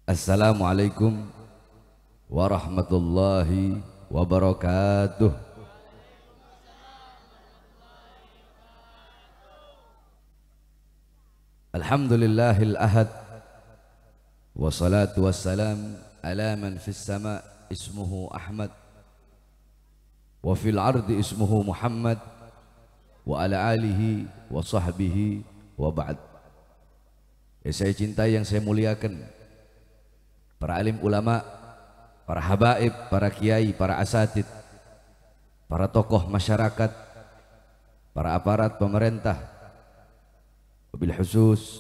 Assalamualaikum warahmatullahi wabarakatuh. Alhamdulillahil ahad, wassalatu wassalam ala man fis sama ismuhu Ahmad wa fil ardi ismuhu Muhammad wa ala alihi wa sahbihi wa ba'd. Saya cintai, yang saya muliakan, para alim ulama, para habaib, para kiai, para asatid, para tokoh masyarakat, para aparat pemerintah, wabil khusus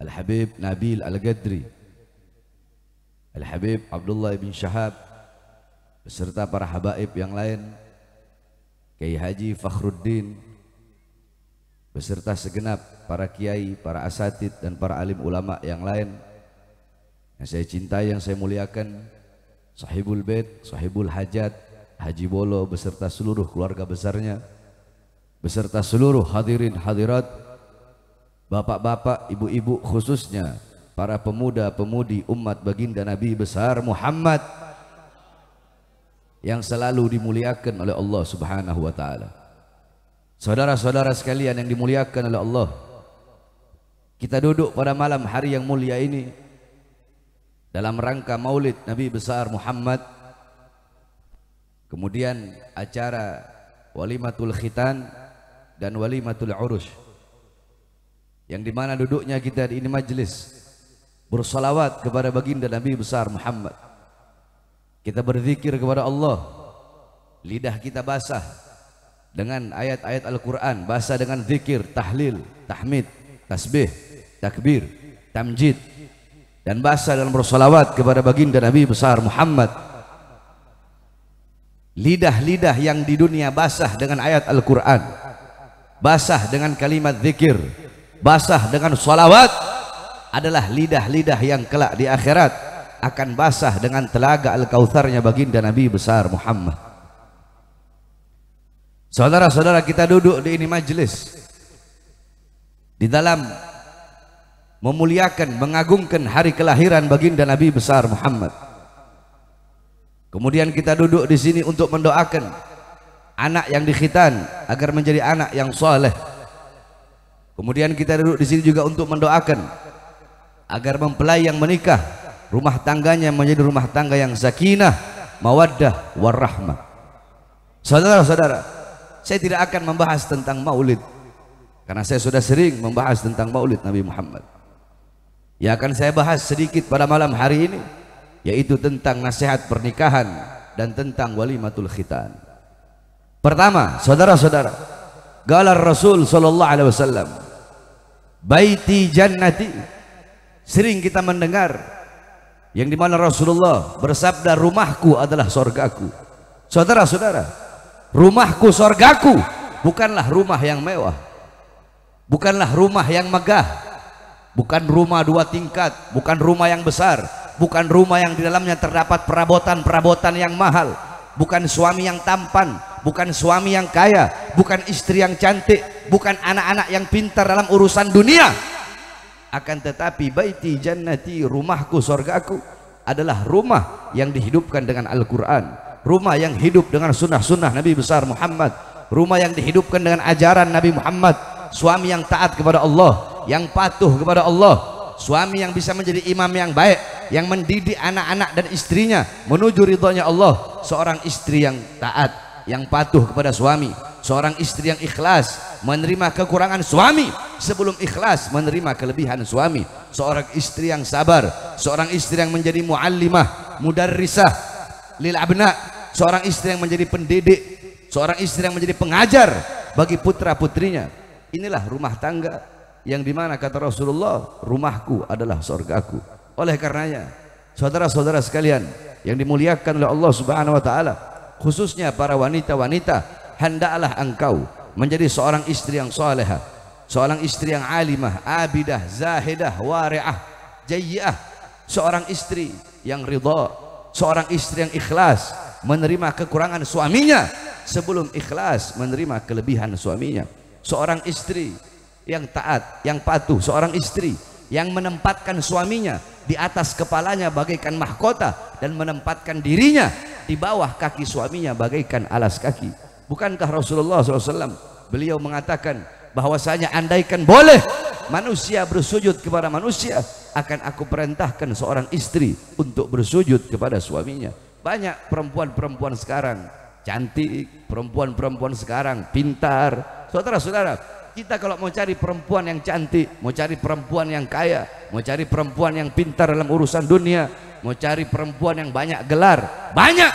Al-Habib Nabil Al-Gadri, Al-Habib Abdullah bin Syahab, beserta para habaib yang lain, Kiai Haji Fakhruddin, beserta segenap para kiai, para asatid dan para alim ulama yang lain yang saya cintai, yang saya muliakan, Sahibul Bait, Sahibul Hajat, Haji Bolo beserta seluruh keluarga besarnya, beserta seluruh hadirin hadirat, bapak-bapak, ibu-ibu, khususnya para pemuda-pemudi umat baginda Nabi besar Muhammad yang selalu dimuliakan oleh Allah Subhanahu wa taala. Saudara-saudara sekalian yang dimuliakan oleh Allah, kita duduk pada malam hari yang mulia ini dalam rangka maulid Nabi besar Muhammad, kemudian acara walimatul khitan dan walimatul urus, yang dimana duduknya kita di ini majlis bersalawat kepada baginda Nabi besar Muhammad. Kita berzikir kepada Allah, lidah kita basah dengan ayat-ayat Al-Quran, basah dengan zikir, tahlil, tahmid, tasbih, takbir, tamjid, dan basah dalam bersalawat kepada baginda Nabi besar Muhammad. Lidah-lidah yang di dunia basah dengan ayat Al-Quran, basah dengan kalimat zikir, basah dengan salawat, adalah lidah-lidah yang kelak di akhirat akan basah dengan telaga Al-Kautsarnya baginda Nabi besar Muhammad. Saudara-saudara, kita duduk di ini majlis di dalam memuliakan, mengagungkan hari kelahiran baginda Nabi besar Muhammad. Kemudian kita duduk di sini untuk mendoakan anak yang dikhitan agar menjadi anak yang saleh. Kemudian kita duduk di sini juga untuk mendoakan agar mempelai yang menikah rumah tangganya menjadi rumah tangga yang sakinah, mawaddah, warahmah. Saudara-saudara, saya tidak akan membahas tentang maulid karena saya sudah sering membahas tentang maulid Nabi Muhammad. Yang akan saya bahas sedikit pada malam hari ini yaitu tentang nasihat pernikahan dan tentang walimatul khitan. Pertama, saudara-saudara, galar Rasul sallallahu alaihi wasallam, baiti jannati. Sering kita mendengar yang dimana Rasulullah bersabda, rumahku adalah sorgaku. Saudara-saudara, rumahku sorgaku bukanlah rumah yang mewah, bukanlah rumah yang megah, bukan rumah 2 tingkat, bukan rumah yang besar, bukan rumah yang di dalamnya terdapat perabotan-perabotan yang mahal, bukan suami yang tampan, bukan suami yang kaya, bukan istri yang cantik, bukan anak-anak yang pintar dalam urusan dunia. Akan tetapi baiti jannati, rumahku sorgaku, adalah rumah yang dihidupkan dengan Al-Quran, rumah yang hidup dengan sunnah-sunnah Nabi besar Muhammad, rumah yang dihidupkan dengan ajaran Nabi Muhammad, suami yang taat kepada Allah, yang patuh kepada Allah, suami yang bisa menjadi imam yang baik, yang mendidik anak-anak dan istrinya menuju ridhonya Allah, seorang istri yang taat, yang patuh kepada suami, seorang istri yang ikhlas menerima kekurangan suami sebelum ikhlas menerima kelebihan suami, seorang istri yang sabar, seorang istri yang menjadi muallimah, mudarrisah lil abna, seorang istri yang menjadi pendidik, seorang istri yang menjadi pengajar bagi putra putrinya. Inilah rumah tangga yang dimana kata Rasulullah, rumahku adalah surgaku. Oleh karenanya, saudara-saudara sekalian yang dimuliakan oleh Allah Subhanahu wa taala, khususnya para wanita-wanita, hendaklah engkau menjadi seorang istri yang salehah, seorang istri yang alimah, abidah, zahidah, wari'ah, jayyah, seorang istri yang ridha, seorang istri yang ikhlas menerima kekurangan suaminya sebelum ikhlas menerima kelebihan suaminya, seorang istri yang taat, yang patuh, seorang istri yang menempatkan suaminya di atas kepalanya bagaikan mahkota dan menempatkan dirinya di bawah kaki suaminya bagaikan alas kaki. Bukankah Rasulullah SAW beliau mengatakan bahwasanya andaikan boleh manusia bersujud kepada manusia, akan aku perintahkan seorang istri untuk bersujud kepada suaminya. Banyak perempuan-perempuan sekarang cantik, perempuan-perempuan sekarang pintar. Saudara-saudara, kita kalau mau cari perempuan yang cantik, mau cari perempuan yang kaya, mau cari perempuan yang pintar dalam urusan dunia, mau cari perempuan yang banyak gelar, banyak.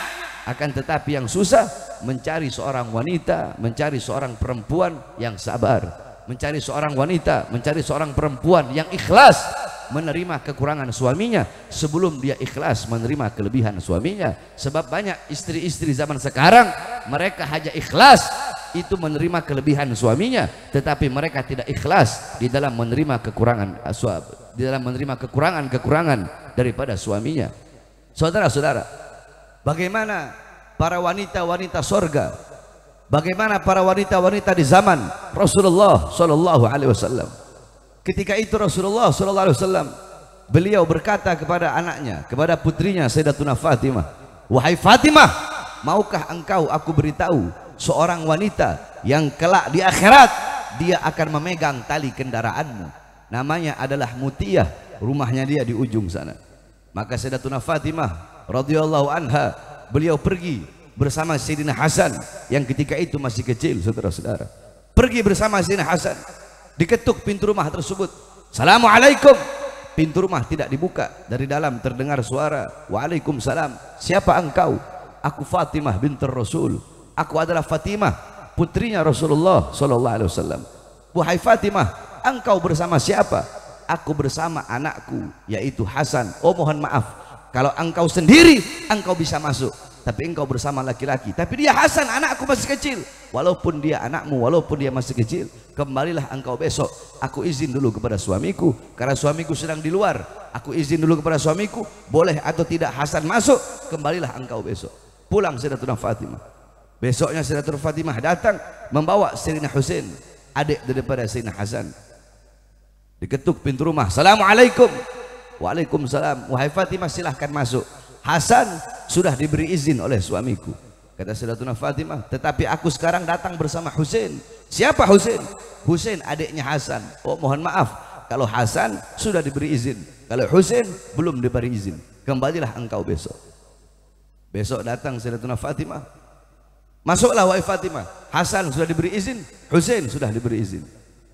Akan tetapi yang susah mencari seorang wanita, mencari seorang perempuan yang sabar, mencari seorang wanita, mencari seorang perempuan yang ikhlas menerima kekurangan suaminya sebelum dia ikhlas menerima kelebihan suaminya. Sebab banyak istri-istri zaman sekarang mereka hanya ikhlas itu menerima kelebihan suaminya, tetapi mereka tidak ikhlas di dalam menerima kekurangan di dalam menerima kekurangan daripada suaminya. Saudara-saudara, bagaimana para wanita-wanita sorga, bagaimana para wanita-wanita di zaman Rasulullah Sallallahu Alaihi Wasallam. Ketika itu Rasulullah Sallallahu Alaihi Wasallam beliau berkata kepada anaknya, kepada putrinya Sayyidatuna Fatimah, wahai Fatimah, maukah engkau aku beritahu seorang wanita yang kelak di akhirat dia akan memegang tali kendaraanmu, namanya adalah Mutiyah, rumahnya dia di ujung sana. Maka Sayyidatuna Fatimah radhiyallahu anha beliau pergi bersama Sayyidina Hasan yang ketika itu masih kecil. Saudara-saudara, pergi bersama Sayyidina Hasan, diketuk pintu rumah tersebut, Assalamualaikum. Pintu rumah tidak dibuka, dari dalam terdengar suara, Waalaikumsalam. Siapa engkau? Aku Fatimah bintur Rasul, aku adalah Fatimah putrinya Rasulullah Sallallahu Alaihi Wasallam. Wahai Fatimah, engkau bersama siapa? Aku bersama anakku yaitu Hasan. Oh mohon maaf, kalau engkau sendiri engkau bisa masuk, tapi engkau bersama laki-laki. Tapi dia Hasan, anakku masih kecil. Walaupun dia anakmu, walaupun dia masih kecil, kembalilah engkau besok. Aku izin dulu kepada suamiku, karena suamiku sedang di luar. Aku izin dulu kepada suamiku, boleh atau tidak Hasan masuk. Kembalilah engkau besok. Pulang Sayyidatuna Fatimah. Besoknya Sayyidatuna Fatimah datang membawa Sayyidina Husain, adik daripada Sayyidina Hasan. Diketuk pintu rumah, Assalamualaikum. Waalaikumsalam. Wahai Fatimah, silahkan masuk. Hasan sudah diberi izin oleh suamiku. Kata Sayyidatuna Fatimah, tetapi aku sekarang datang bersama Husain. Siapa Husain? Husain adiknya Hasan. Oh mohon maaf, kalau Hasan sudah diberi izin, kalau Husain belum diberi izin. Kembalilah engkau besok. Besok datang Sayyidatuna Fatimah, masuklah wahai Fatimah. Hasan sudah diberi izin, Husain sudah diberi izin.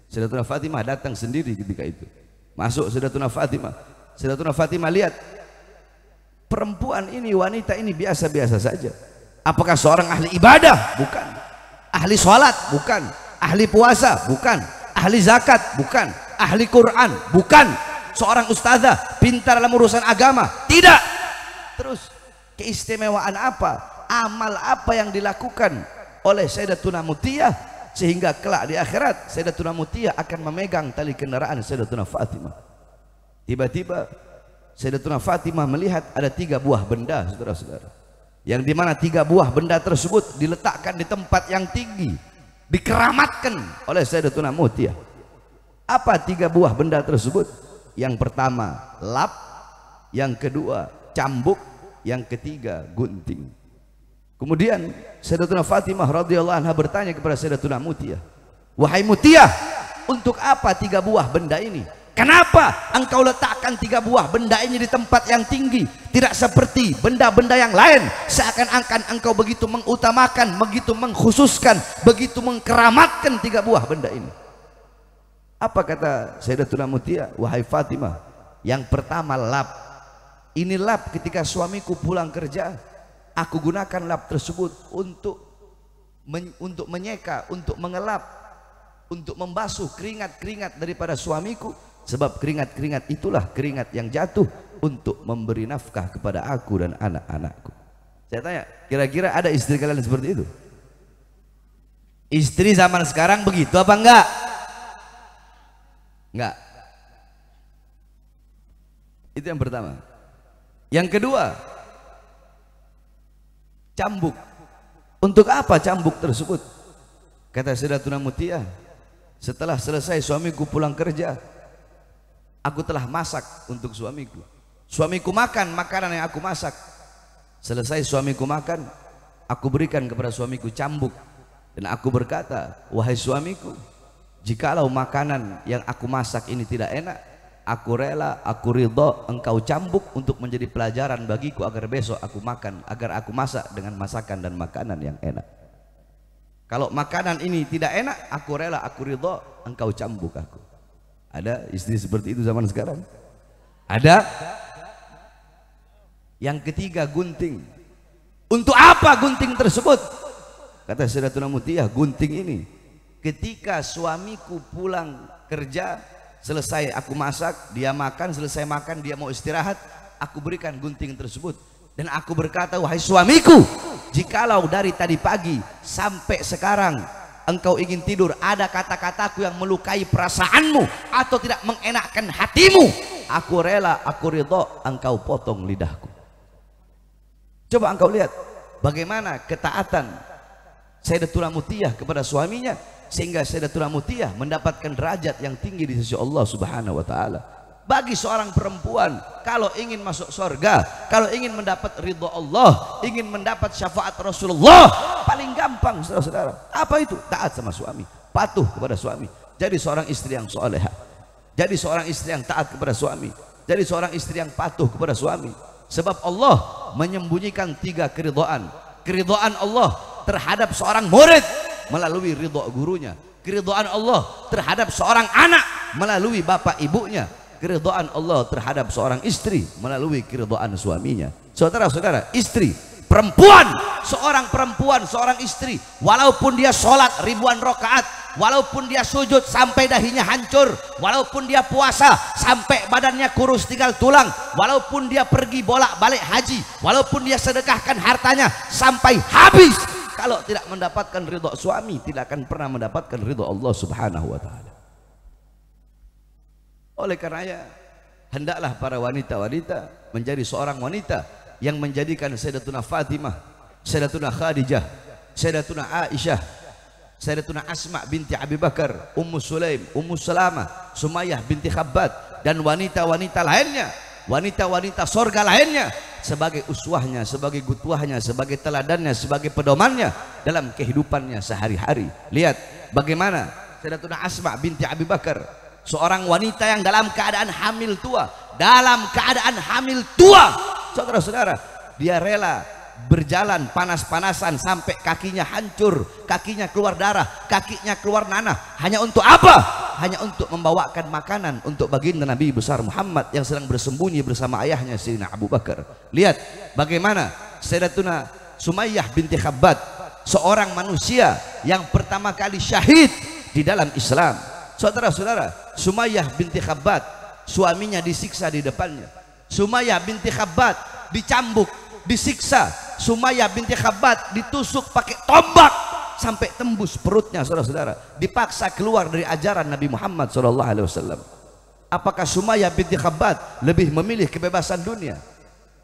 Sayyidatuna Fatimah datang sendiri ketika itu. Masuk Sayyidatuna Fatimah. Sayyidatuna Fatimah lihat perempuan ini, wanita ini biasa-biasa saja. Apakah seorang ahli ibadah? Bukan. Ahli sholat? Bukan. Ahli puasa? Bukan. Ahli zakat? Bukan. Ahli Quran? Bukan. Seorang ustazah pintar dalam urusan agama? Tidak. Terus keistimewaan apa? Amal apa yang dilakukan oleh Sayyidatuna Mutiyah sehingga kelak di akhirat Sayyidatuna Mutiyah akan memegang tali kendaraan Sayyidatuna Fatimah? Tiba-tiba Sayyidatuna Fatimah melihat ada 3 buah benda, saudara-saudara, yang dimana 3 buah benda tersebut diletakkan di tempat yang tinggi, dikeramatkan oleh Sayyidatuna Mutiyah. Apa 3 buah benda tersebut? Yang pertama lap, yang kedua cambuk, yang ketiga gunting. Kemudian Sayyidatuna Fatimah radhiyallahu anha bertanya kepada Sayyidatuna Mutiyah, wahai Mutiyah, untuk apa 3 buah benda ini? Kenapa engkau letakkan 3 buah benda ini di tempat yang tinggi, tidak seperti benda-benda yang lain, seakan-akan engkau begitu mengutamakan, begitu mengkhususkan, begitu mengkeramatkan 3 buah benda ini? Apa kata Sayyidatuna Mutiyah? Wahai Fatimah, yang pertama lap. Ini lap ketika suamiku pulang kerja, aku gunakan lap tersebut untuk menyeka, untuk mengelap, untuk membasuh keringat-keringat daripada suamiku. Sebab keringat-keringat itulah keringat yang jatuh untuk memberi nafkah kepada aku dan anak-anakku. Saya tanya, kira-kira ada istri kalian seperti itu? Istri zaman sekarang begitu apa enggak? Enggak. Itu yang pertama. Yang kedua, cambuk. Untuk apa cambuk tersebut? Kata Sayyidatuna Mutiyah, setelah selesai suamiku pulang kerja, Aku telah masak untuk suamiku. Suamiku makan makanan yang aku masak. Selesai suamiku makan, aku berikan kepada suamiku cambuk. Dan aku berkata, wahai suamiku, jikalau makanan yang aku masak ini tidak enak, aku rela, aku ridho engkau cambuk untuk menjadi pelajaran bagiku agar besok aku makan, agar aku masak dengan masakan dan makanan yang enak. Kalau makanan ini tidak enak, aku rela, aku ridho engkau cambuk aku. Ada istri seperti itu zaman sekarang? Ada. Yang ketiga, gunting. Untuk apa gunting tersebut? Kata Sayyidatuna Mutiyah, gunting ini ketika suamiku pulang kerja, selesai aku masak, dia makan, selesai makan dia mau istirahat, aku berikan gunting tersebut. Dan aku berkata, wahai suamiku, jikalau dari tadi pagi sampai sekarang engkau ingin tidur, ada kata-kataku yang melukai perasaanmu atau tidak mengenakkan hatimu, aku rela, aku ridho engkau potong lidahku. Coba engkau lihat bagaimana ketaatan Sayyidatuna Mutiyah kepada suaminya, sehingga Sayyidatuna Mutiyah mendapatkan derajat yang tinggi di sisi Allah Subhanahu wa taala. Bagi seorang perempuan, kalau ingin masuk surga, kalau ingin mendapat ridho Allah, ingin mendapat syafaat Rasulullah, paling gampang saudara-saudara. Apa itu? Taat sama suami, patuh kepada suami. Jadi seorang istri yang soleha, jadi seorang istri yang taat kepada suami, jadi seorang istri yang patuh kepada suami. Sebab Allah menyembunyikan 3 keridhaan. Keridhaan Allah terhadap seorang murid melalui ridho gurunya, keridhaan Allah terhadap seorang anak melalui bapak ibunya, keridhaan Allah terhadap seorang istri melalui keridhaan suaminya. Saudara-saudara, istri, perempuan, seorang istri, walaupun dia sholat ribuan rakaat, walaupun dia sujud sampai dahinya hancur, walaupun dia puasa sampai badannya kurus tinggal tulang, walaupun dia pergi bolak-balik haji, walaupun dia sedekahkan hartanya sampai habis, kalau tidak mendapatkan ridho suami, tidak akan pernah mendapatkan ridho Allah Subhanahu wa taala. Oleh karenanya, hendaklah para wanita-wanita menjadi seorang wanita yang menjadikan Sayyidatuna Fatimah, Sayyidatuna Khadijah, Sayyidatuna Aisyah, Sayyidatuna Asma binti Abi Bakar, Ummu Sulaim, Ummu Salamah, Sumayyah binti Khabbab, dan wanita-wanita lainnya, wanita-wanita sorga lainnya, sebagai uswahnya, sebagai gutuahnya, sebagai teladannya, sebagai pedomannya dalam kehidupannya sehari-hari. Lihat bagaimana Sayyidatuna Asma binti Abi Bakar, seorang wanita yang dalam keadaan hamil tua, saudara-saudara, dia rela berjalan panas-panasan sampai kakinya hancur, kakinya keluar darah, kakinya keluar nanah, hanya untuk apa? Hanya untuk membawakan makanan untuk baginda Nabi besar Muhammad yang sedang bersembunyi bersama ayahnya Sayyidina Abu Bakar. Lihat bagaimana Sayyidatuna Sumayyah binti Khabbab, seorang manusia yang pertama kali syahid di dalam Islam. Saudara-saudara, Sumayyah binti Khabbab, suaminya disiksa di depannya. Sumayyah binti Khabbab dicambuk, disiksa. Sumayyah binti Khabbab ditusuk pakai tombak sampai tembus perutnya, saudara-saudara. Dipaksa keluar dari ajaran Nabi Muhammad SAW. Apakah Sumayyah binti Khabbab lebih memilih kebebasan dunia?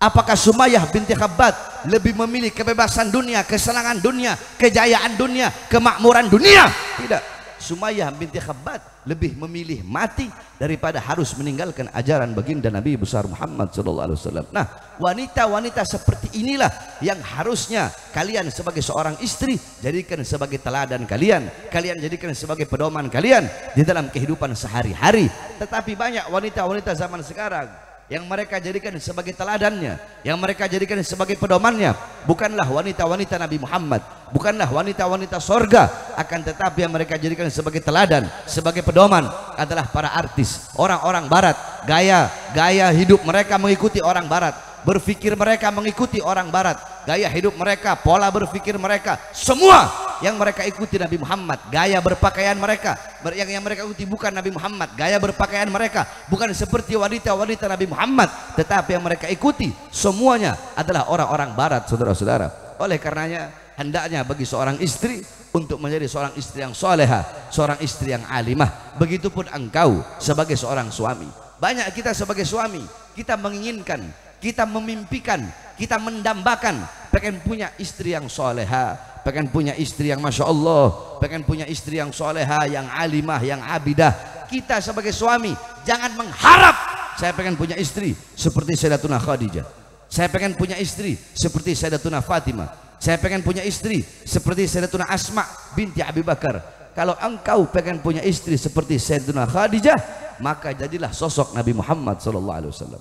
Apakah Sumayyah binti Khabbab lebih memilih kebebasan dunia, kesenangan dunia, kejayaan dunia, kemakmuran dunia? Tidak. Sumayyah binti Khabbab lebih memilih mati daripada harus meninggalkan ajaran baginda Nabi besar Muhammad SAW. Nah, wanita-wanita seperti inilah yang harusnya kalian sebagai seorang istri jadikan sebagai teladan kalian, kalian jadikan sebagai pedoman kalian di dalam kehidupan sehari-hari. Tetapi banyak wanita-wanita zaman sekarang yang mereka jadikan sebagai teladannya, yang mereka jadikan sebagai pedomannya, bukanlah wanita-wanita Nabi Muhammad, bukanlah wanita-wanita sorga, akan tetapi yang mereka jadikan sebagai teladan, sebagai pedoman adalah para artis, orang-orang barat. Gaya hidup mereka mengikuti orang barat, berpikir mereka mengikuti orang barat, gaya hidup mereka, pola berpikir mereka, semua yang mereka ikuti Nabi Muhammad. Gaya berpakaian mereka yang mereka ikuti bukan Nabi Muhammad. Gaya berpakaian mereka bukan seperti wanita-wanita Nabi Muhammad, tetapi yang mereka ikuti semuanya adalah orang-orang barat, saudara-saudara. Oleh karenanya, hendaknya bagi seorang istri untuk menjadi seorang istri yang soleha, seorang istri yang alimah. Begitupun engkau sebagai seorang suami. Banyak kita sebagai suami, kita menginginkan, kita memimpikan, kita mendambakan pengen punya istri yang soleha, pengen punya istri yang masya Allah, pengen punya istri yang soleha, yang alimah, yang abidah. kita sebagai suami jangan mengharap saya pengen punya istri seperti Sayyidatuna Khadijah, saya pengen punya istri seperti Sayyidatuna Fatimah, saya pengen punya istri seperti Sayyidatuna Asma binti Abi Bakar. Kalau engkau pengen punya istri seperti Sayyidatuna Khadijah, maka jadilah sosok Nabi Muhammad SAW.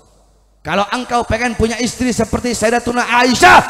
Kalau engkau pengen punya istri seperti Sayyidatuna Aisyah,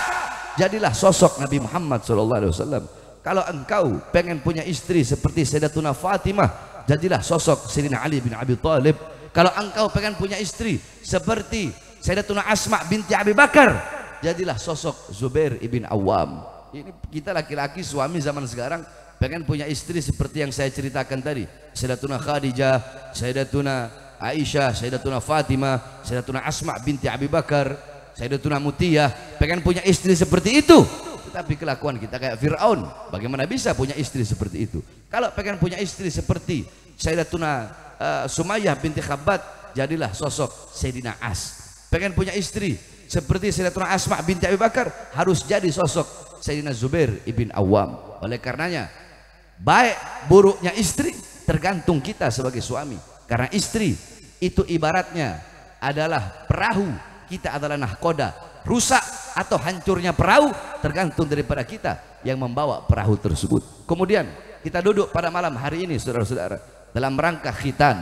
jadilah sosok Nabi Muhammad SAW. Kalau engkau pengen punya istri seperti Sayyidatuna Fatimah, jadilah sosok Sayyidina Ali bin Abi Thalib. Kalau engkau pengen punya istri seperti Sayyidatuna Asma binti Abi Bakar, jadilah sosok Zubair ibn Awam. Ini kita laki-laki suami zaman sekarang pengen punya istri seperti yang saya ceritakan tadi, Sayyidatuna Khadijah, Sayyidatuna Aisyah, Sayyidatuna Fatimah, Sayyidatuna Asma binti Abi Bakar, Sayyidatuna Mutiyah, pengen punya istri seperti itu. Tetapi kelakuan kita kayak Fir'aun. Bagaimana bisa punya istri seperti itu? Kalau pengen punya istri seperti Sayyidatuna Sumayyah binti Khabbat, jadilah sosok Sayyidina As. Pengen punya istri seperti Sayyidatuna Asma binti Abi Bakar, harus jadi sosok Sayyidina Zubair ibn Awam. Oleh karenanya, baik buruknya istri tergantung kita sebagai suami. Karena istri itu ibaratnya adalah perahu, kita adalah nahkoda. Rusak atau hancurnya perahu tergantung daripada kita yang membawa perahu tersebut. Kemudian kita duduk pada malam hari ini saudara-saudara dalam rangka khitan,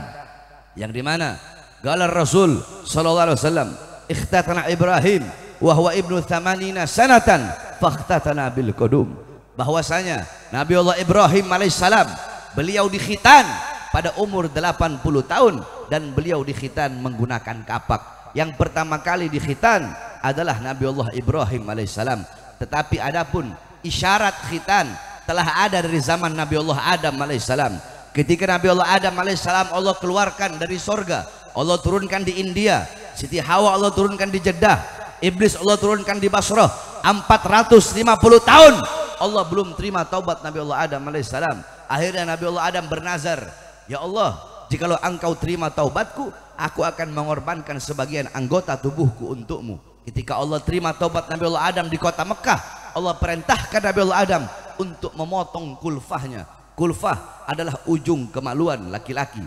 yang dimana galar Rasul sallallahu alaihi wasallam, ikhtatana Ibrahim wa huwa ibnu 80 sanatan fakhtatana bil qudum. Bahwasanya Nabi Allah Ibrahim alaihissalam beliau dikhitan pada umur 80 tahun dan beliau dikhitan menggunakan kapak. Yang pertama kali dikhitan adalah Nabi Allah Ibrahim alaihissalam. Tetapi adapun isyarat khitan telah ada dari zaman Nabi Allah Adam alaihissalam. Ketika Nabi Allah Adam alaihissalam Allah keluarkan dari sorga, Allah turunkan di India. Siti Hawa Allah turunkan di Jeddah. Iblis Allah turunkan di Basrah. 450 tahun Allah belum terima taubat Nabi Allah Adam alaihissalam. Akhirnya Nabi Allah Adam bernazar, ya Allah, jikalau engkau terima taubatku, aku akan mengorbankan sebagian anggota tubuhku untukmu. Ketika Allah terima taubat Nabi Allah Adam di kota Mekah, Allah perintahkan Nabi Allah Adam untuk memotong kulfahnya. Kulfah adalah ujung kemaluan laki-laki.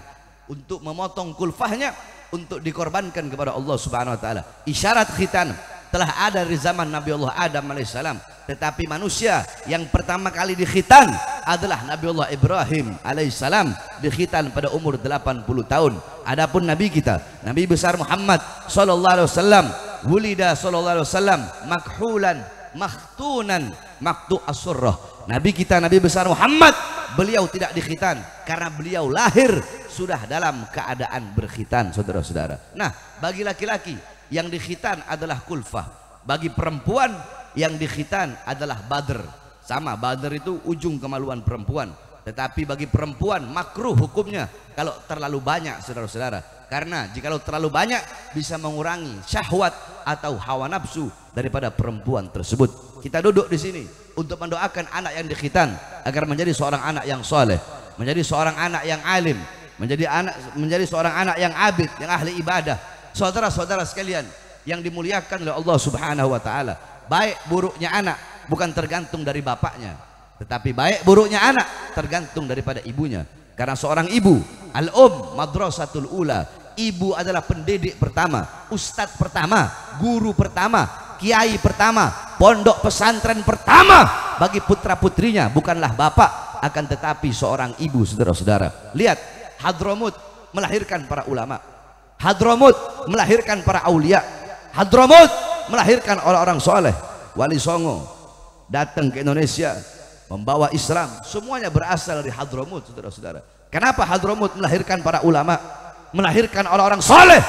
Untuk memotong kulfahnya untuk dikorbankan kepada Allah Subhanahu wa taala. Isyarat khitan telah ada dari zaman Nabi Allah Adam alaihissalam. Tetapi manusia yang pertama kali dikhitan adalah Nabi Allah Ibrahim alaihissalam, dikhitan pada umur 80 tahun. Adapun Nabi kita, Nabi besar Muhammad sallallahu alaihi wasallam, wulida sallallahu alaihi wasallam makhulan makhtunan maktu as-surrah. Nabi kita, Nabi besar Muhammad, beliau tidak dikhitan karena beliau lahir sudah dalam keadaan berkhitan, saudara-saudara. Nah, bagi laki-laki yang dikhitan adalah kulfah, bagi perempuan yang dikhitan adalah badr. Sama, badr itu ujung kemaluan perempuan. Tetapi bagi perempuan makruh hukumnya kalau terlalu banyak, saudara-saudara. Karena jikalau terlalu banyak bisa mengurangi syahwat atau hawa nafsu daripada perempuan tersebut. Kita duduk di sini untuk mendoakan anak yang dikhitan agar menjadi seorang anak yang soleh, menjadi seorang anak yang alim, menjadi seorang anak yang abid, yang ahli ibadah. Saudara-saudara sekalian yang dimuliakan oleh Allah Subhanahu wa taala, baik buruknya anak bukan tergantung dari bapaknya, tetapi baik buruknya anak tergantung daripada ibunya. Karena seorang ibu, al-um madrasatul ula, ibu adalah pendidik pertama, ustadz pertama, guru pertama, kiai pertama, pondok pesantren pertama bagi putra putrinya bukanlah bapak, akan tetapi seorang ibu, saudara-saudara. Lihat, Hadramut melahirkan para ulama, Hadramut melahirkan para aulia, Hadramut melahirkan orang-orang soleh. Wali Songo datang ke Indonesia membawa Islam, semuanya berasal dari Hadramut, saudara-saudara. Kenapa Hadramut melahirkan para ulama, melahirkan orang-orang soleh?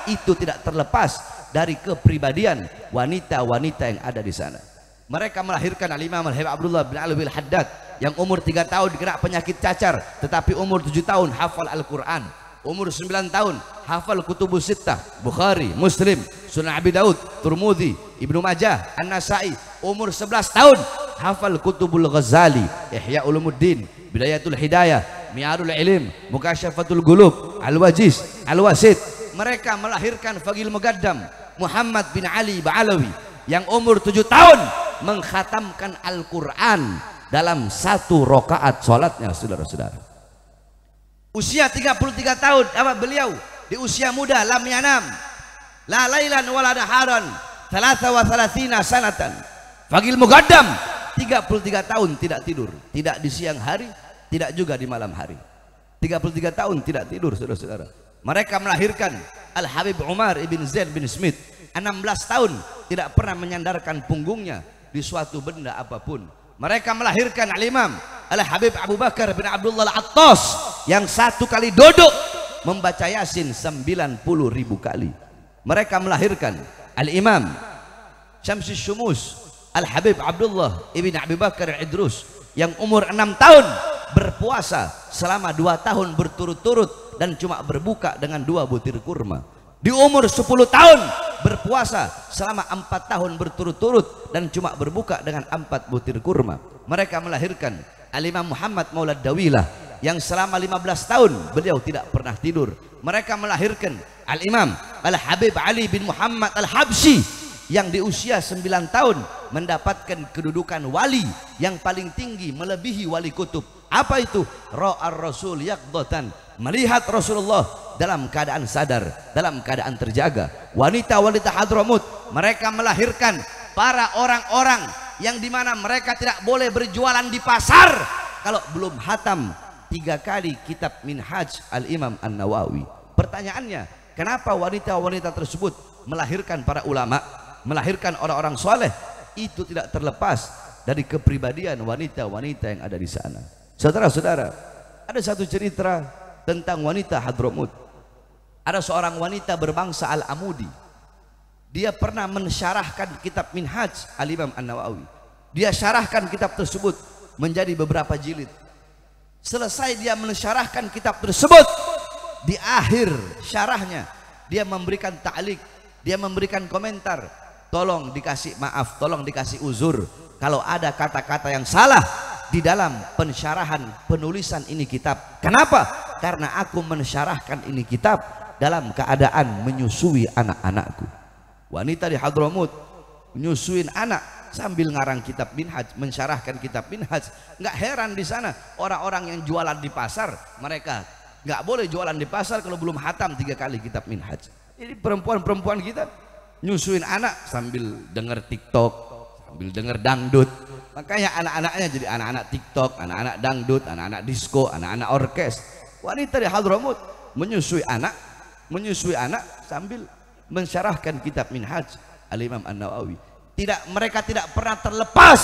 Itu tidak terlepas dari kepribadian wanita-wanita yang ada di sana. Mereka melahirkan Al-Imam Al-Habib Abdullah bin Alwi Al-Haddad yang umur 3 tahun dikena penyakit cacar, tetapi umur 7 tahun hafal Al-Quran, umur 9 tahun hafal Kutubus Sittah, Bukhari, Muslim, Sunan Abi Daud, Turmudi, Ibnu Majah, An-Nasai. Umur 11 tahun hafal Kutubul Ghazali, Ihya Ulumuddin, Bidayatul Hidayah, Mi'arul Ilim, Mukasyafatul Gulub, Al-Wajiz, Al-Wasid. Mereka melahirkan Fagil Mugaddam Muhammad bin Ali Ba'alawi yang umur 7 tahun mengkhatamkan Al-Quran dalam 1 rakaat sholatnya, saudara-saudara. Usia 33 tahun apa beliau di usia muda, lam yanam la lailan wala naharan 33 sanatan. Fagil mugaddam, 33 tahun tidak tidur, tidak di siang hari, tidak juga di malam hari. 33 tahun tidak tidur, saudara-saudara. Mereka melahirkan Al-Habib Umar ibn Zaid bin Smith, 16 tahun tidak pernah menyandarkan punggungnya di suatu benda apapun. Mereka melahirkan Al-Imam Al-Habib Abu Bakar bin Abdullah Al-Attas yang satu kali duduk membaca Yasin 90.000 kali. Mereka melahirkan Al-Imam Syamsus Syumus Al-Habib Abdullah ibn Abi Bakar Idrus yang umur 6 tahun berpuasa selama 2 tahun berturut-turut dan cuma berbuka dengan 2 butir kurma. Di umur 10 tahun berpuasa selama 4 tahun berturut-turut dan cuma berbuka dengan 4 butir kurma. Mereka melahirkan Al-Imam Muhammad Maulad Dawilah yang selama 15 tahun beliau tidak pernah tidur. Mereka melahirkan Al-Imam Al-Habib Ali bin Muhammad Al-Habsyi yang di usia 9 tahun mendapatkan kedudukan wali yang paling tinggi melebihi wali kutub. Apa itu? Ra'ar Rasul yaqdatan, melihat Rasulullah dalam keadaan sadar, dalam keadaan terjaga. Wanita-wanita Hadramut, mereka melahirkan para orang-orang yang dimana mereka tidak boleh berjualan di pasar kalau belum hatam 3 kali kitab Minhaj Al-Imam An-Nawawi. Pertanyaannya, kenapa wanita-wanita tersebut melahirkan para ulama, melahirkan orang-orang soleh? Itu tidak terlepas dari kepribadian wanita-wanita yang ada di sana. Saudara-saudara, ada satu cerita tentang wanita Hadramut. Ada seorang wanita berbangsa Al-Amudi. Dia pernah mensyarahkan kitab Minhaj Al-Imam An-Nawawi. Dia syarahkan kitab tersebut menjadi beberapa jilid. Selesai dia mensyarahkan kitab tersebut, di akhir syarahnya dia memberikan ta'liq, dia memberikan komentar. Tolong dikasih maaf, tolong dikasih uzur kalau ada kata-kata yang salah di dalam pensyarahan penulisan ini kitab. Kenapa? Karena aku mensyarahkan ini kitab dalam keadaan menyusui anak-anakku. Wanita di Hadramut menyusuin anak sambil ngarang kitab Minhaj, mensyarahkan kitab Minhaj. Nggak heran di sana orang-orang yang jualan di pasar, mereka nggak boleh jualan di pasar kalau belum hatam 3 kali kitab Minhaj. Ini perempuan-perempuan kita nyusuin anak sambil denger TikTok, sambil denger dangdut. Makanya anak-anaknya jadi anak-anak TikTok, anak-anak dangdut, anak-anak disco, anak-anak orkes. Wanita di Hadramut menyusui anak sambil mensyarahkan kitab Minhaj Al-Imam An-Nawawi. Mereka tidak pernah terlepas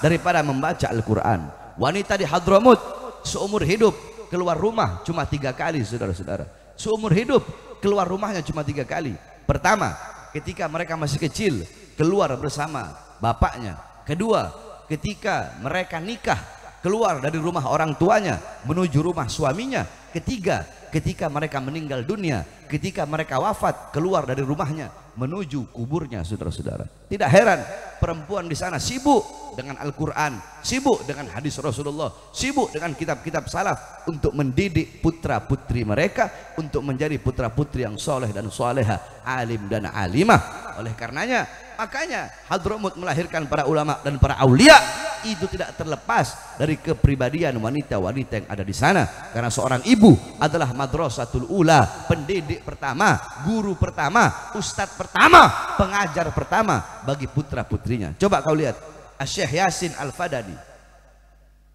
daripada membaca Al-Quran. Wanita di Hadramut seumur hidup keluar rumah cuma 3 kali, saudara-saudara. Seumur hidup keluar rumahnya cuma 3 kali. Pertama, ketika mereka masih kecil keluar bersama bapaknya. Kedua, ketika mereka nikah keluar dari rumah orang tuanya menuju rumah suaminya. Ketiga, ketika mereka meninggal dunia, ketika mereka wafat keluar dari rumahnya menuju kuburnya, saudara-saudara. Tidak heran perempuan di sana sibuk dengan Al-Quran, sibuk dengan hadis Rasulullah, sibuk dengan kitab-kitab salaf untuk mendidik putra-putri mereka untuk menjadi putra-putri yang soleh dan soleha, alim dan alimah. Oleh karenanya, makanya Hadramut melahirkan para ulama dan para aulia. Itu tidak terlepas dari kepribadian wanita-wanita yang ada di sana. Karena seorang ibu adalah madrasatul ula, pendidik pertama, guru pertama, ustadz pertama, pengajar pertama bagi putra-putrinya. Coba kau lihat Syekh Yasin Al-Fadani.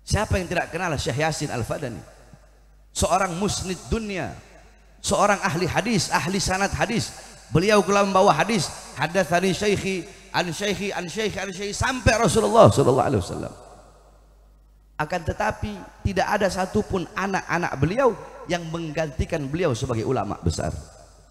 Siapa yang tidak kenal Syekh Yasin Al-Fadani? Seorang musnid dunia, seorang ahli hadis, ahli sanad hadis. Beliau kalau membawa hadis, hadatsani syaikhi an syaikhi an syaikhi an syaikhi sampai Rasulullah sallallahu alaihi wasallam. Akan tetapi tidak ada satupun anak-anak beliau yang menggantikan beliau sebagai ulama besar.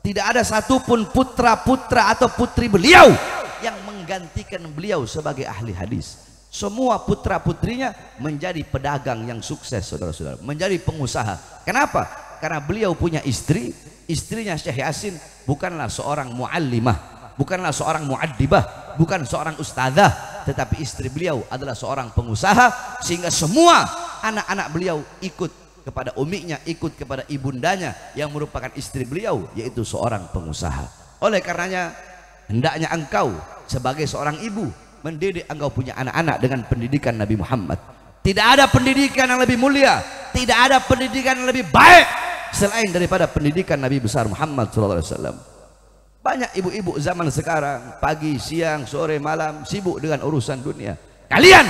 Tidak ada satupun putra-putra atau putri beliau yang menggantikan beliau sebagai ahli hadis. Semua putra-putrinya menjadi pedagang yang sukses, saudara-saudara, menjadi pengusaha. Kenapa? Karena beliau punya istri. Istrinya Syekh Yasin bukanlah seorang muallimah, bukanlah seorang muaddibah, bukan seorang ustadzah, tetapi istri beliau adalah seorang pengusaha, sehingga semua anak-anak beliau ikut kepada uminya, ikut kepada ibundanya yang merupakan istri beliau, yaitu seorang pengusaha. Oleh karenanya hendaknya engkau sebagai seorang ibu mendidik engkau punya anak-anak dengan pendidikan Nabi Muhammad. Tidak ada pendidikan yang lebih mulia tidak ada pendidikan yang lebih baik selain daripada pendidikan Nabi besar Muhammad SAW. Banyak ibu-ibu zaman sekarang pagi, siang, sore, malam sibuk dengan urusan dunia. Kalian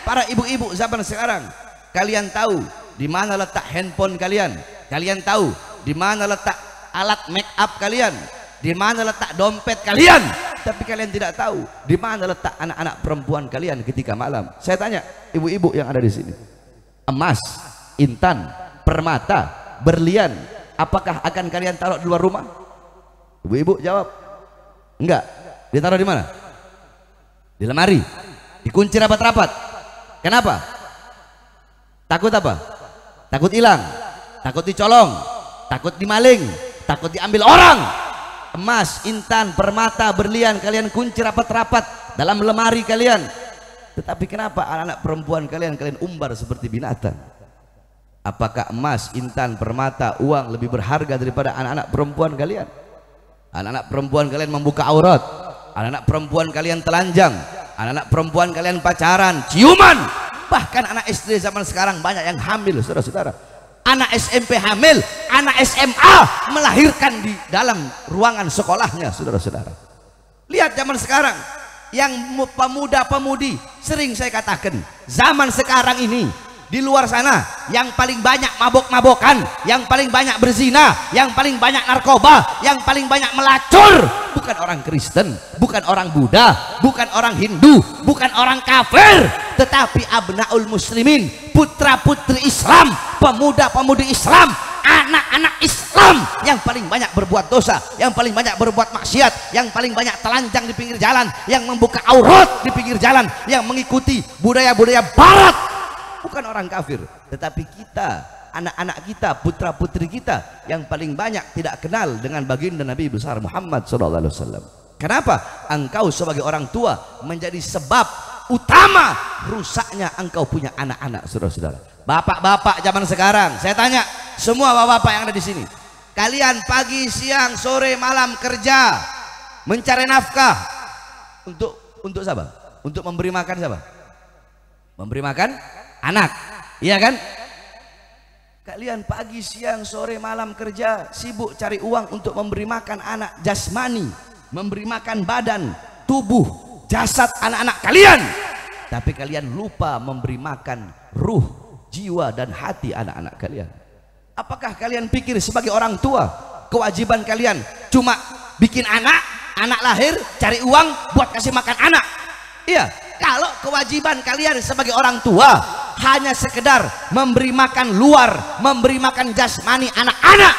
para ibu-ibu zaman sekarang, kalian tahu di mana letak handphone kalian? Kalian tahu di mana letak alat make up kalian? Di mana letak dompet kalian? Tapi kalian tidak tahu di mana letak anak-anak perempuan kalian ketika malam. Saya tanya ibu-ibu yang ada di sini, emas, intan, permata, berlian, apakah akan kalian taruh di luar rumah? Ibu-ibu jawab, enggak. Ditaruh di mana? Di lemari, dikunci rapat-rapat. Kenapa? Takut apa? Takut hilang, takut dicolong, takut dimaling, takut diambil orang. Emas, intan, permata, berlian kalian kunci rapat-rapat dalam lemari kalian. Tetapi kenapa anak-anak perempuan kalian umbar seperti binatang? Apakah emas, intan, permata, uang lebih berharga daripada anak-anak perempuan kalian? Anak-anak perempuan kalian membuka aurat, anak-anak perempuan kalian telanjang, anak-anak perempuan kalian pacaran, ciuman. Bahkan anak SD zaman sekarang banyak yang hamil, saudara-saudara. Anak SMP hamil, anak SMA melahirkan di dalam ruangan sekolahnya, saudara-saudara. Lihat zaman sekarang, yang pemuda-pemudi, sering saya katakan, zaman sekarang ini di luar sana yang paling banyak mabok-mabokan, yang paling banyak berzina, yang paling banyak narkoba, yang paling banyak melacur, bukan orang Kristen, bukan orang Buddha, bukan orang Hindu, bukan orang kafir, tetapi abnaul muslimin, putra-putri Islam, pemuda-pemudi Islam, anak-anak Islam yang paling banyak berbuat dosa, yang paling banyak berbuat maksiat, yang paling banyak telanjang di pinggir jalan, yang membuka aurat di pinggir jalan, yang mengikuti budaya-budaya barat. Bukan orang kafir, tetapi kita, anak-anak kita, putra-putri kita yang paling banyak tidak kenal dengan baginda Nabi besar Muhammad SAW. Kenapa? Engkau sebagai orang tua menjadi sebab utama rusaknya engkau punya anak-anak, saudara-saudara. Bapak-bapak zaman sekarang, saya tanya semua bapak-bapak yang ada di sini, kalian pagi, siang, sore, malam kerja mencari nafkah untuk siapa? Untuk memberi makan siapa? Memberi makan anak, iya kan? Kalian pagi, siang, sore, malam kerja sibuk cari uang untuk memberi makan anak jasmani, memberi makan badan, tubuh, jasad anak-anak kalian, tapi kalian lupa memberi makan ruh, jiwa dan hati anak-anak kalian. Apakah kalian pikir sebagai orang tua kewajiban kalian cuma bikin anak lahir, cari uang buat kasih makan anak? Iya. Kalau kewajiban kalian sebagai orang tua hanya sekedar memberi makan luar, memberi makan jasmani anak-anak,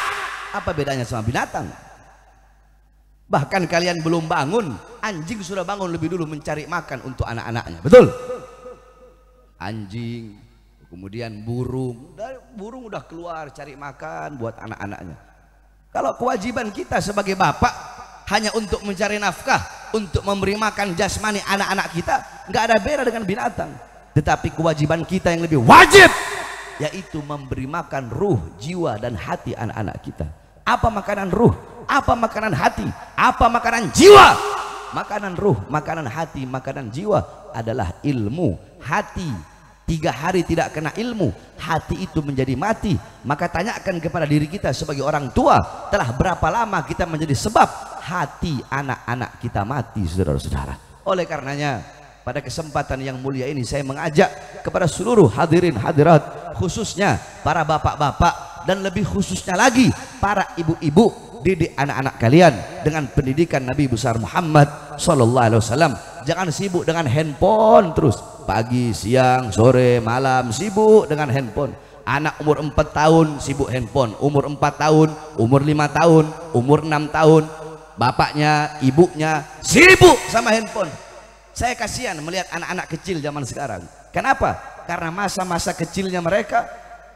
apa bedanya sama binatang? Bahkan kalian belum bangun, anjing sudah bangun lebih dulu mencari makan untuk anak-anaknya, betul? Anjing, kemudian burung udah keluar cari makan buat anak-anaknya. Kalau kewajiban kita sebagai bapak hanya untuk mencari nafkah, untuk memberi makan jasmani anak-anak kita, nggak ada beda dengan binatang. Tetapi kewajiban kita yang lebih wajib, yaitu memberi makan ruh, jiwa dan hati anak-anak kita. Apa makanan ruh? Apa makanan hati? Apa makanan jiwa? Makanan ruh, makanan hati, makanan jiwa adalah ilmu. Hati 3 hari tidak kena ilmu, hati itu menjadi mati. Maka tanyakan kepada diri kita sebagai orang tua, telah berapa lama kita menjadi sebab hati anak-anak kita mati, saudara-saudara. Oleh karenanya pada kesempatan yang mulia ini saya mengajak kepada seluruh hadirin hadirat, khususnya para bapak-bapak dan lebih khususnya lagi para ibu-ibu, didik anak-anak kalian dengan pendidikan Nabi besar Muhammad SAW. Jangan sibuk dengan handphone terus, pagi, siang, sore, malam sibuk dengan handphone. Anak umur 4 tahun sibuk handphone, umur 4 tahun, umur 5 tahun, umur 6 tahun, bapaknya, ibunya sibuk sama handphone. Saya kasihan melihat anak-anak kecil zaman sekarang. Kenapa? Karena masa-masa kecilnya mereka,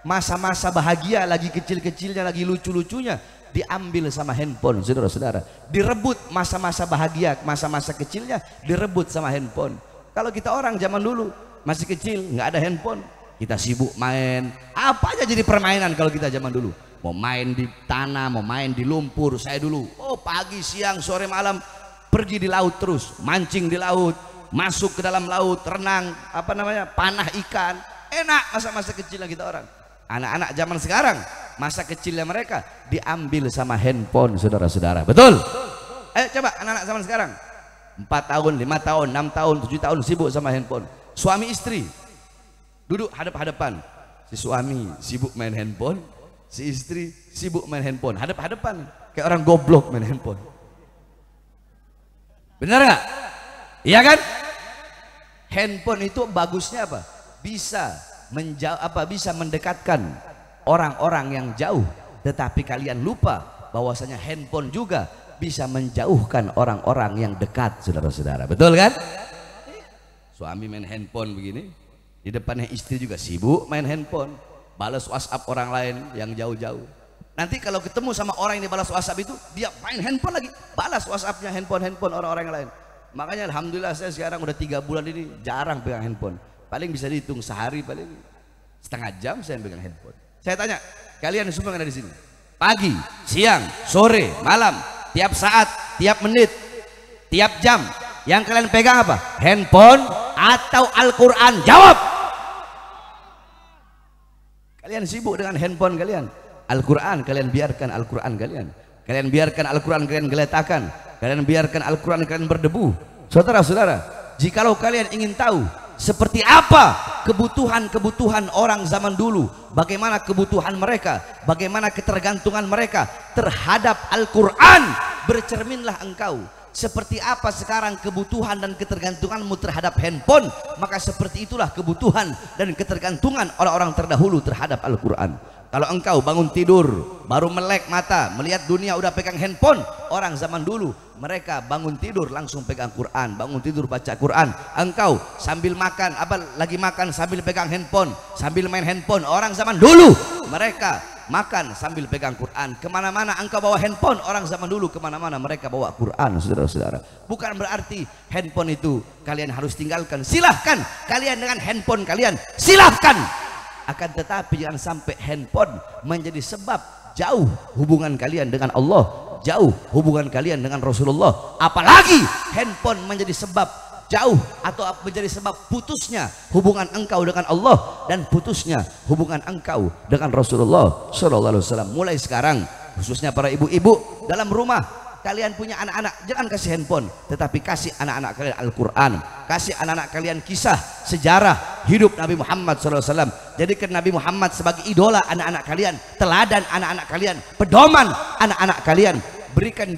masa-masa bahagia lagi kecil-kecilnya, lagi lucu-lucunya, diambil sama handphone, saudara-saudara. Direbut masa-masa bahagia, masa-masa kecilnya direbut sama handphone. Kalau kita orang zaman dulu masih kecil, nggak ada handphone, kita sibuk main apa aja, jadi permainan. Kalau kita zaman dulu mau main di tanah, mau main di lumpur, saya dulu pagi, siang, sore, malam pergi di laut, terus mancing di laut, masuk ke dalam laut, renang, panah ikan. Enak masa-masa kecilnya kita orang. Anak-anak zaman sekarang, masa kecilnya mereka diambil sama handphone, saudara-saudara. Betul? Ayo coba anak-anak zaman sekarang, 4 tahun, 5 tahun, 6 tahun, 7 tahun sibuk sama handphone. Suami istri duduk hadap-hadapan, si suami sibuk main handphone, si istri sibuk main handphone, hadap-hadapan kayak orang goblok main handphone. Benar nggak? Iya kan? Handphone itu bagusnya apa? Bisa bisa mendekatkan orang-orang yang jauh, tetapi kalian lupa bahwasanya handphone juga bisa menjauhkan orang-orang yang dekat, saudara-saudara. Betul kan? Suami main handphone begini, di depannya istri juga sibuk main handphone, balas WhatsApp orang lain yang jauh-jauh. Nanti kalau ketemu sama orang yang dibalas WhatsApp itu, dia main handphone lagi, balas WhatsAppnya handphone orang-orang yang lain. Makanya alhamdulillah saya sekarang udah 3 bulan ini jarang pegang handphone. Paling bisa dihitung sehari, paling setengah jam saya pegang handphone. Saya tanya, kalian semua yang ada di sini, pagi, siang, sore, malam, tiap saat, tiap menit, tiap jam, yang kalian pegang apa? Handphone atau Al-Quran? Jawab. Kalian sibuk dengan handphone kalian. Al-Quran kalian biarkan, Al-Quran kalian biarkan Al-Quran kalian geletakkan, kalian biarkan Al-Quran kalian berdebu. Saudara-saudara, jikalau kalian ingin tahu seperti apa kebutuhan orang zaman dulu, bagaimana kebutuhan mereka, bagaimana ketergantungan mereka terhadap Al-Quran, bercerminlah engkau. Seperti apa sekarang kebutuhan dan ketergantunganmu terhadap handphone, maka seperti itulah kebutuhan dan ketergantungan orang-orang terdahulu terhadap Al-Quran. Kalau engkau bangun tidur baru melek mata melihat dunia udah pegang handphone, orang zaman dulu mereka bangun tidur langsung pegang Quran, bangun tidur baca Quran. Engkau sambil makan, lagi makan sambil pegang handphone, sambil main handphone. Orang zaman dulu mereka makan sambil pegang Quran. Kemana-mana engkau bawa handphone, orang zaman dulu kemana-mana mereka bawa Quran, saudara-saudara. Bukan berarti handphone itu kalian harus tinggalkan, silahkan kalian dengan handphone kalian, silahkan. Akan tetapi jangan sampai handphone menjadi sebab jauh hubungan kalian dengan Allah, jauh hubungan kalian dengan Rasulullah. Apalagi handphone menjadi sebab jauh atau menjadi sebab putusnya hubungan engkau dengan Allah dan putusnya hubungan engkau dengan Rasulullah Sallallahu Alaihi Wasallam. Mulai sekarang, khususnya para ibu-ibu dalam rumah, kalian punya anak-anak, jangan kasih handphone, tetapi kasih anak-anak kalian Al-Quran, kasih anak-anak kalian kisah sejarah hidup Nabi Muhammad SAW. Jadikan Nabi Muhammad sebagai idola anak-anak kalian, teladan anak-anak kalian, pedoman anak-anak kalian.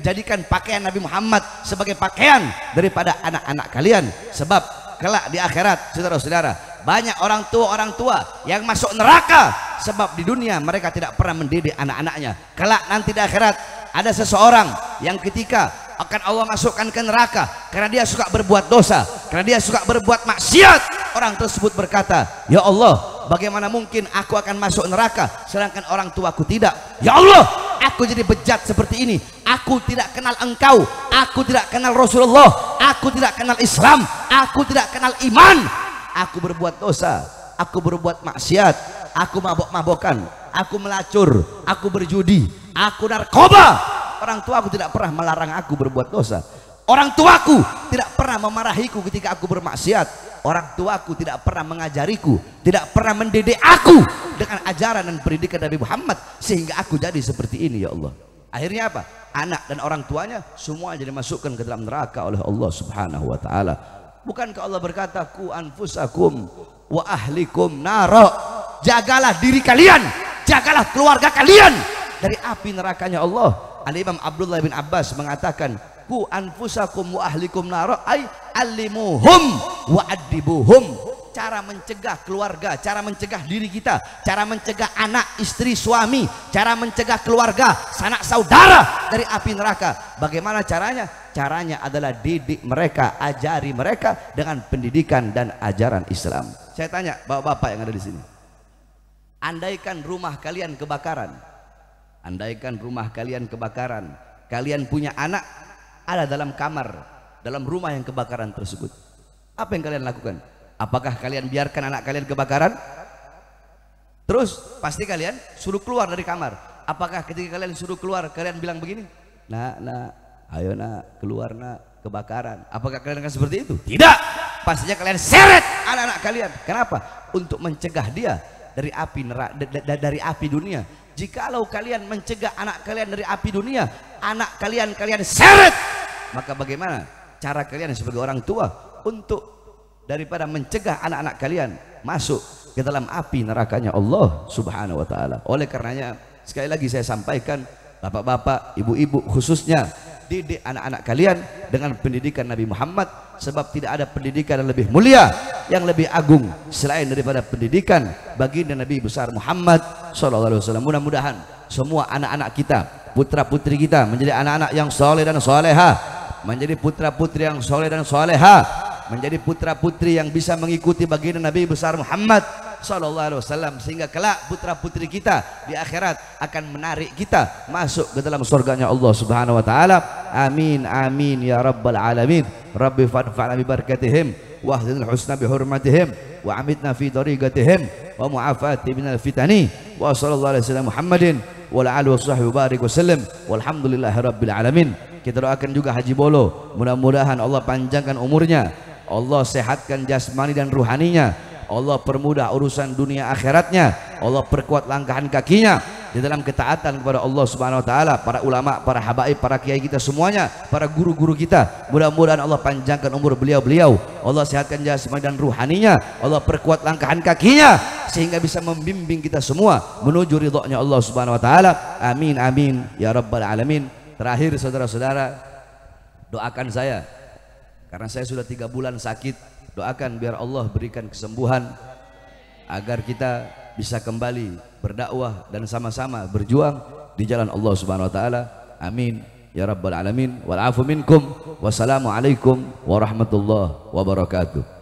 Jadikan pakaian Nabi Muhammad sebagai pakaian daripada anak-anak kalian. Sebab kelak di akhirat, saudara-saudara, banyak orang tua yang masuk neraka sebab di dunia mereka tidak pernah mendidik anak-anaknya. Kelak nanti di akhirat ada seseorang yang ketika akan Allah masukkan ke neraka karena dia suka berbuat dosa, karena dia suka berbuat maksiat, orang tersebut berkata, ya Allah, bagaimana mungkin aku akan masuk neraka sedangkan orang tuaku tidak? Ya Allah, aku jadi bejat seperti ini, aku tidak kenal engkau, aku tidak kenal Rasulullah, aku tidak kenal Islam, aku tidak kenal iman, aku berbuat dosa, aku berbuat maksiat, aku mabok-mabokan, aku melacur, aku berjudi, aku narkoba. Orang tuaku tidak pernah melarang aku berbuat dosa. Orang tuaku tidak pernah memarahiku ketika aku bermaksiat. Orang tuaku tidak pernah mengajariku, tidak pernah mendidik aku dengan ajaran dan pendidikan Nabi Muhammad sehingga aku jadi seperti ini, ya Allah. Akhirnya apa? Anak dan orang tuanya semua jadi masukkan ke dalam neraka oleh Allah Subhanahu wa taala. Bukankah Allah berkata, "Qu anfusakum wa ahlikum nara." Jagalah diri kalian, jagalah keluarga kalian dari api nerakanya Allah. Al-Imam Abdullah bin Abbas mengatakan, "Qu anfusakum wa ahlikum nara," ay alimuhum wa adibuhum. Cara mencegah keluarga, cara mencegah diri kita, cara mencegah anak, istri, suami, cara mencegah keluarga, sanak saudara dari api neraka. Bagaimana caranya? Caranya adalah didik mereka, ajari mereka dengan pendidikan dan ajaran Islam. Saya tanya bapak-bapak yang ada di sini, andaikan rumah kalian kebakaran, andaikan rumah kalian kebakaran, kalian punya anak ada dalam kamar, dalam rumah yang kebakaran tersebut, apa yang kalian lakukan? Apakah kalian biarkan anak kalian kebakaran? Terus pasti kalian suruh keluar dari kamar. Apakah ketika kalian suruh keluar kalian bilang begini, nak, ayo nak, keluar nak, kebakaran? Apakah kalian akan seperti itu? Tidak. Pastinya kalian seret anak-anak kalian. Kenapa? Untuk mencegah dia dari api neraka, dari api dunia. Jikalau kalian mencegah anak kalian dari api dunia, anak kalian seret, maka bagaimana cara kalian sebagai orang tua untuk daripada mencegah anak-anak kalian masuk ke dalam api nerakanya Allah Subhanahu wa taala. Oleh karenanya sekali lagi saya sampaikan, bapak-bapak, ibu-ibu khususnya, didik anak-anak kalian dengan pendidikan Nabi Muhammad, sebab tidak ada pendidikan yang lebih mulia, yang lebih agung selain daripada pendidikan baginda Nabi besar Muhammad sallallahu alaihi wasallam. Mudah-mudahan semua anak-anak kita, putra-putri kita menjadi anak-anak yang soleh dan soleha, menjadi putra-putri yang soleh dan soleha, menjadi putra-putri yang bisa mengikuti baginda Nabi besar Muhammad sallallahu alaihi wasallam, sehingga kelak putra-putri kita di akhirat akan menarik kita masuk ke dalam surganya Allah Subhanahu wa taala. Amin amin ya rabbal alamin. Rabbi fadfa'na bi barakatihim wa ahdina husna bi hurmatihim wa amitna fi tariqatihim wa mu'afati minal fitani wa sallallahu alaihi wasallam Muhammadin wa ala alihi washabbihi barik wasallam walhamdulillahi rabbil alamin. Kita doakan juga Haji Bolo, mudah-mudahan Allah panjangkan umurnya, Allah sehatkan jasmani dan ruhaninya, Allah permudah urusan dunia akhiratnya, Allah perkuat langkahan kakinya di dalam ketaatan kepada Allah Subhanahu wa taala. Para ulama, para habaib, para kiai kita semuanya, para guru-guru kita, mudah-mudahan Allah panjangkan umur beliau-beliau, Allah sehatkan jasmani dan ruhaninya, Allah perkuat langkahan kakinya sehingga bisa membimbing kita semua menuju ridhonya Allah Subhanahu wa taala. Amin amin ya rabbal alamin. Terakhir saudara-saudara, doakan saya, karena saya sudah 3 bulan sakit, doakan biar Allah berikan kesembuhan agar kita bisa kembali berdakwah dan sama-sama berjuang di jalan Allah Subhanahu wa taala. Amin ya rabbal alamin. Wal afu minkum. Wassalamualaikum warahmatullahi wabarakatuh.